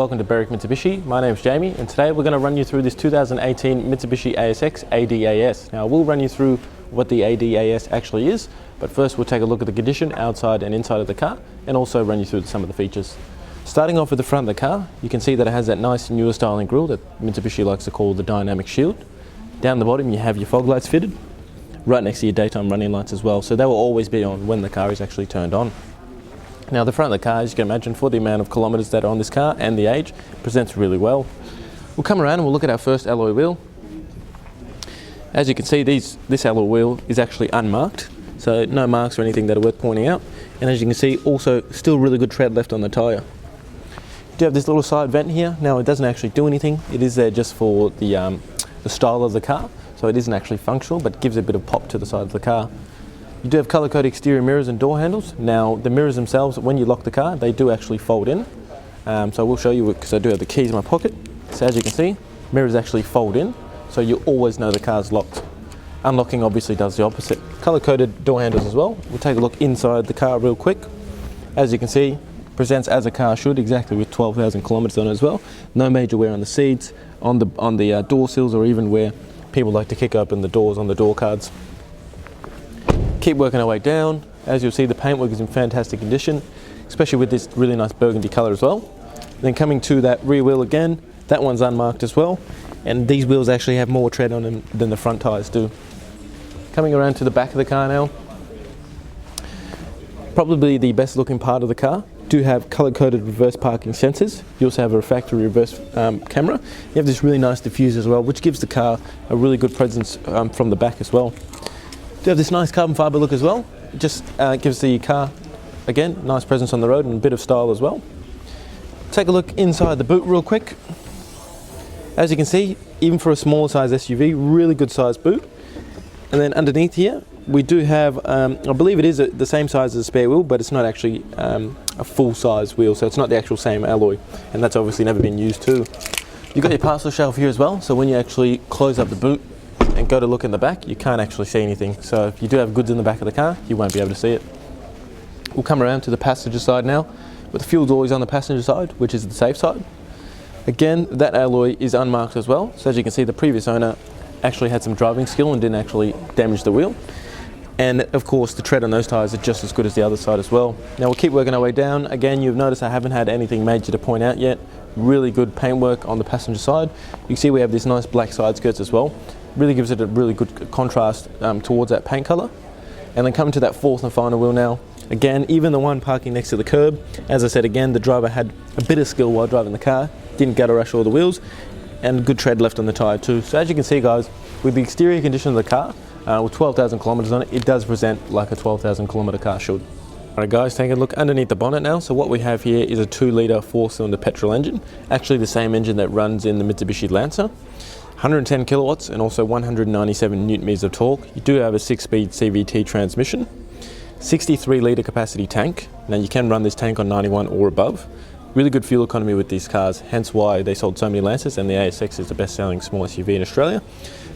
welcome to Berwick Mitsubishi. My name is Jamie and today we're going to run you through this 2018 Mitsubishi ASX ADAS. Now we'll run you through what the ADAS actually is, but first we'll take a look at the condition outside and inside of the car and also run you through some of the features. Starting off with the front of the car, you can see that it has that nice newer styling grille that Mitsubishi likes to call the dynamic shield. Down the bottom you have your fog lights fitted, right next to your daytime running lights as well, so they will always be on when the car is actually turned on. Now the front of the car, as you can imagine, for the amount of kilometres that are on this car and the age, presents really well. We'll come around and we'll look at our first alloy wheel. As you can see, this alloy wheel is actually unmarked, so no marks or anything that are worth pointing out. And as you can see, also still really good tread left on the tyre. You do have this little side vent here. Now it doesn't actually do anything. It is there just for the style of the car, so it isn't actually functional, but gives a bit of pop to the side of the car. You do have colour-coded exterior mirrors and door handles. Now the mirrors themselves, when you lock the car, they do actually fold in. So I will show you because I do have the keys in my pocket. So as you can see, mirrors actually fold in, so you always know the car's locked. Unlocking obviously does the opposite. Colour-coded door handles as well. We'll take a look inside the car real quick. As you can see, presents as a car should, exactly with 12,000 kilometres on it as well. No major wear on the seats, on the door sills, or even where people like to kick open the doors on the door cards. Keep working our way down. As you'll see, the paintwork is in fantastic condition, especially with this really nice burgundy colour as well. Then coming to that rear wheel again, that one's unmarked as well, and these wheels actually have more tread on them than the front tyres do. Coming around to the back of the car now, probably the best looking part of the car. Do have colour-coded reverse parking sensors. You also have a refractory reverse camera. You have this really nice diffuser as well, which gives the car a really good presence from the back as well. Do have this nice carbon fibre look as well. It just gives the car, again, nice presence on the road and a bit of style as well. Take a look inside the boot real quick. As you can see, even for a smaller size SUV, really good size boot. And then underneath here, we do have, I believe it is the same size as a spare wheel, but it's not actually a full size wheel, so it's not the actual same alloy, and that's obviously never been used too. You've got your parcel shelf here as well, so when you actually close up the boot and go to look in the back, you can't actually see anything. So if you do have goods in the back of the car, you won't be able to see it. We'll come around to the passenger side now, with the fuel's always on the passenger side, which is the safe side. Again, that alloy is unmarked as well, so as you can see, the previous owner actually had some driving skill and didn't actually damage the wheel. And of course the tread on those tyres are just as good as the other side as well. Now we'll keep working our way down. Again, you've noticed I haven't had anything major to point out yet. Really good paintwork on the passenger side. You can see we have this nice black side skirts as well. Really gives it a really good contrast towards that paint colour. And then coming to that fourth and final wheel now. Again, even the one parking next to the curb, as I said again, the driver had a bit of skill while driving the car, didn't gutter rush all the wheels, and good tread left on the tyre too. So as you can see guys, with the exterior condition of the car, with 12,000 kilometres on it, it does present like a 12,000 kilometre car should. Alright guys, taking a look underneath the bonnet now. So what we have here is a 2-litre 4-cylinder petrol engine, actually the same engine that runs in the Mitsubishi Lancer. 110 kilowatts and also 197 newton meters of torque. You do have a 6-speed CVT transmission, 63 litre capacity tank. Now you can run this tank on 91 or above. Really good fuel economy with these cars, hence why they sold so many Lancers, and the ASX is the best selling small SUV in Australia.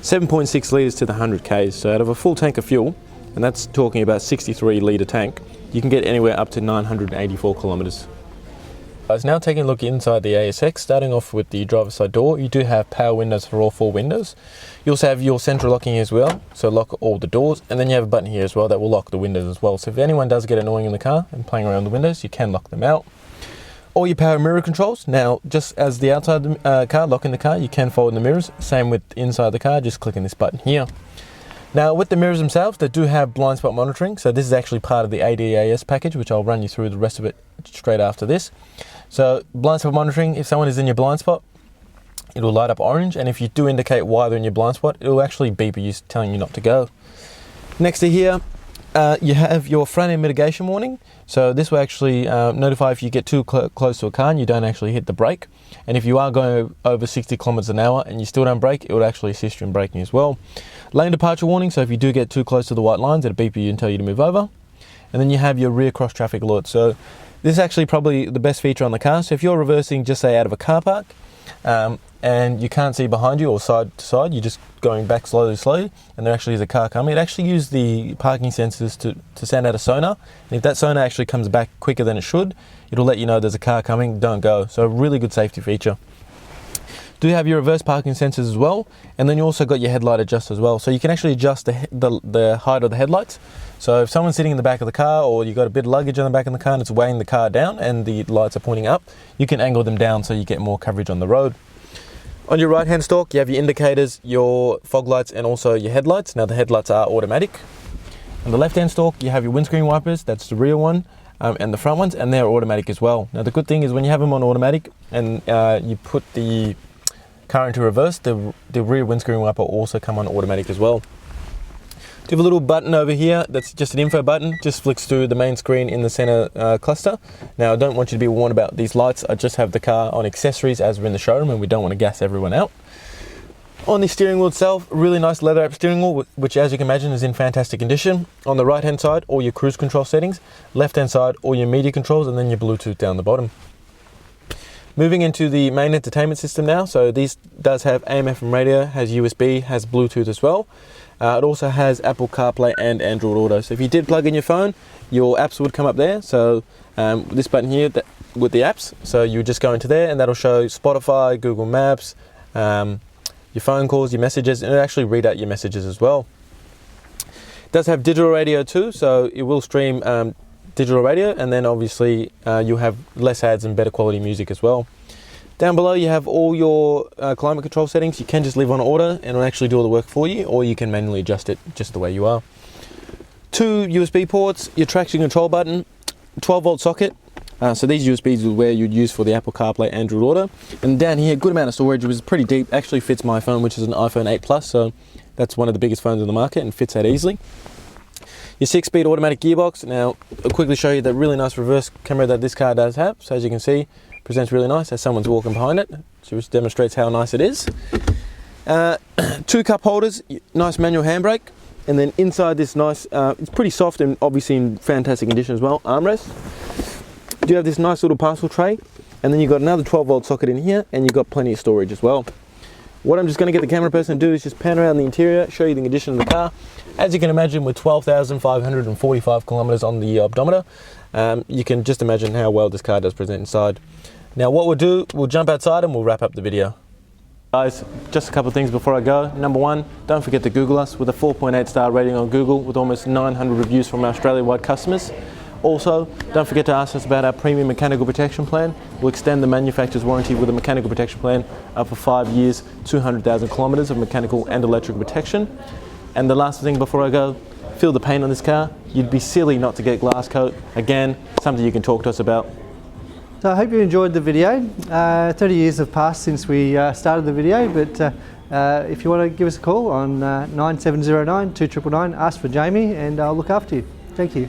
7.6 litres to the 100 Ks, so out of a full tank of fuel, and that's talking about 63 litre tank, you can get anywhere up to 984 kilometres. Guys, now taking a look inside the ASX, starting off with the driver's side door, you do have power windows for all 4 windows. You also have your central locking as well, so lock all the doors, and then you have a button here as well that will lock the windows as well. So if anyone does get annoying in the car and playing around the windows, you can lock them out. All your power mirror controls. Now, just as the outside of the car, locking the car, you can fold in the mirrors. Same with inside the car, just clicking this button here. Now, with the mirrors themselves, they do have blind spot monitoring. So this is actually part of the ADAS package, which I'll run you through the rest of it straight after this. So blind spot monitoring, if someone is in your blind spot, it will light up orange. And if you do indicate why they're in your blind spot, it will actually beep at you telling you not to go. Next to here, you have your front end mitigation warning. So this will actually notify if you get too close to a car and you don't actually hit the brake. And if you are going over 60 kilometers an hour and you still don't brake, it would actually assist you in braking as well. Lane departure warning, so if you do get too close to the white lines, it'll beep you and tell you to move over. And then you have your rear cross traffic alert. So this is actually probably the best feature on the car. So if you're reversing, just say out of a car park, and you can't see behind you or side to side. You're just going back slowly, and there actually is a car coming. It actually used the parking sensors to send out a sonar, and if that sonar actually comes back quicker than it should, it'll let you know there's a car coming, don't go. So a really good safety feature. Do have your reverse parking sensors as well, and then you also got your headlight adjust as well. So you can actually adjust the height of the headlights. So if someone's sitting in the back of the car, or you've got a bit of luggage on the back of the car and it's weighing the car down and the lights are pointing up, you can angle them down so you get more coverage on the road. On your right hand stalk, you have your indicators, your fog lights, and also your headlights. Now the headlights are automatic. On the left hand stalk, you have your windscreen wipers, that's the rear one, and the front ones, and they're automatic as well. Now the good thing is when you have them on automatic and you put the car into reverse, the rear windscreen wiper will also come on automatic as well. You have a little button over here that's just an info button, just flicks through the main screen in the center cluster. Now I don't want you to be warned about these lights, I just have the car on accessories as we're in the showroom and we don't want to gas everyone out. On the steering wheel itself, really nice leather wrap steering wheel, which as you can imagine is in fantastic condition. On the right hand side, all your cruise control settings, left hand side, all your media controls, and then your Bluetooth down the bottom. Moving into the main entertainment system now, so this does have AM/FM radio, has USB, has Bluetooth as well. It also has Apple CarPlay and Android Auto. So if you did plug in your phone, your apps would come up there. So this button here with the apps, so you would just go into there and that'll show Spotify, Google Maps, your phone calls, your messages, and it'll actually read out your messages as well. It does have digital radio too, so it will stream digital radio, and then obviously you'll have less ads and better quality music as well. Down below you have all your climate control settings. You can just leave on auto and it'll actually do all the work for you, or you can manually adjust it just the way you are. 2 USB ports, your traction control button, 12 volt socket. So these USBs are where you'd use for the Apple CarPlay, Android Auto. And down here, good amount of storage, which is pretty deep, actually fits my phone, which is an iPhone 8 Plus, so that's one of the biggest phones on the market and fits that easily. Your 6-speed automatic gearbox. Now, I'll quickly show you the really nice reverse camera that this car does have. So as you can see, presents really nice as someone's walking behind it, which demonstrates how nice it is. 2 cup holders, nice manual handbrake, and then inside this nice, it's pretty soft and obviously in fantastic condition as well, armrest. You have this nice little parcel tray, and then you've got another 12 volt socket in here, and you've got plenty of storage as well. What I'm just going to get the camera person to do is just pan around the interior, show you the condition of the car. As you can imagine, with 12,545 kilometers on the odometer, you can just imagine how well this car does present inside. Now what we'll do, we'll jump outside and we'll wrap up the video. Guys, just a couple of things before I go. Number one, don't forget to Google us with a 4.8 star rating on Google with almost 900 reviews from our Australia-wide customers. Also, don't forget to ask us about our premium mechanical protection plan. We'll extend the manufacturer's warranty with a mechanical protection plan up for 5 years, 200,000 kilometers of mechanical and electrical protection. And the last thing before I go, feel the paint on this car. You'd be silly not to get glass coat. Again, something you can talk to us about. So I hope you enjoyed the video. 30 years have passed since we started the video, but if you want to give us a call on 9709 2999, ask for Jamie and I'll look after you. Thank you.